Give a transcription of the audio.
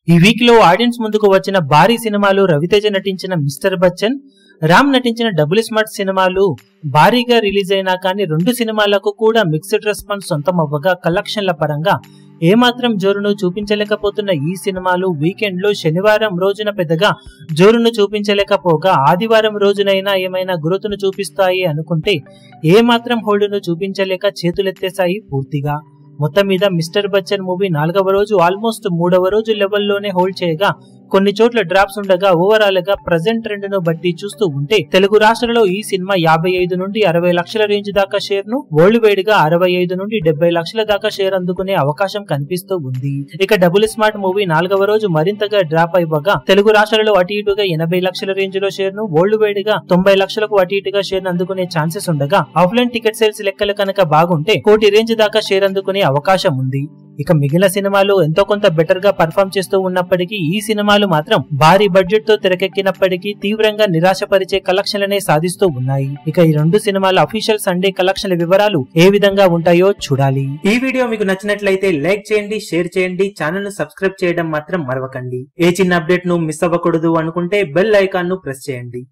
ఈ వీక్ లో ఆడియన్స్ ముందుకు వచ్చిన భారీ సినిమాలు రవితేజ నటించిన మిస్టర్ బచ్చన్, రామ్ నటించిన డబుల్ స్మార్ట్ సినిమాలు భారీగా రిలీజ్ అయినా కానీ రెండు సినిమాలకు కూడా మిక్స్డ్ రెస్పాన్స్ సొంతం అవ్వగా కలెక్షన్ల పరంగా ఏమాత్రం జోరును చూపించలేకపోతున్న ఈ సినిమాలు వీకెండ్ లో శనివారం రోజున పెద్దగా జోరును చూపించలేకపోగా ఆదివారం రోజునైనా ఏమైనా గురుతును చూపిస్తాయి అనుకుంటే ఏమాత్రం హోల్డ్ను చూపించలేక చేతులెత్తేశాయి పూర్తిగా. మొత్తం మీద మిస్టర్ బచ్చన్ మూవీ 4వ రోజు ఆల్మోస్ట్ 3వ రోజు లెవెల్లోనే హోల్డ్ చేయగా కొన్ని చోట్ల డ్రాప్స్ ఉండగా ఓవరాల్ గా ప్రజెంట్ ట్రెండ్ ను బట్టి చూస్తూ ఉంటే తెలుగు రాష్ట్రాలలో ఈ సినిమా 55 నుండి 60 లక్షల రేంజ్ దాకా షేర్ ను, వరల్డ్ వైడ్ గా 65 నుండి 70 లక్షల దాకా షేర్ అందుకునే అవకాశం కనిపిస్తూ ఉంది. ఇక డబుల్ స్మార్ట్ మూవీ 4వ రోజు మరింతగా డ్రాప్ అయిపోగా తెలుగు రాష్ట్రాలలో అటు ఇటుగా 80 లక్షల రేంజ్ లో షేర్ ను, వరల్డ్ వైడ్ గా 90 లక్షలకు అటు ఇటుగా షేర్ అందుకునే ఛాన్సెస్ ఉండగా ఆఫ్లైన్ టికెట్ సేల్స్ లెక్కలు కనుక బాగుంటే 1 కోటి రేంజ్ దాకా షేర్ అందుకునే అవకాశం ఉంది. ఇక మిగిలిన సినిమాలు ఎంతో కొంత బెటర్ గా పర్ఫామ్ చేస్తూ ఉన్నప్పటికీ ఈ సినిమాలు మాత్రం భారీ బడ్జెట్ తో తెరకెక్కినప్పటికీ తీవ్రంగా నిరాశపరిచే కలెక్షన్లనే సాధిస్తూ ఉన్నాయి. ఇక ఈ రెండు సినిమాల అఫీషియల్ సండే కలెక్షన్ల వివరాలు ఏ విధంగా ఉంటాయో చూడాలి. ఈ వీడియో మీకు నచ్చినట్లయితే లైక్ చేయండి, షేర్ చేయండి, ఛానల్ ను సబ్స్క్రైబ్ చేయడం మాత్రం మరవకండి. ఏ చిన్న అప్డేట్ ను మిస్ అవ్వకూడదు అనుకుంటే బెల్ ఐకాన్ ను ప్రెస్ చేయండి.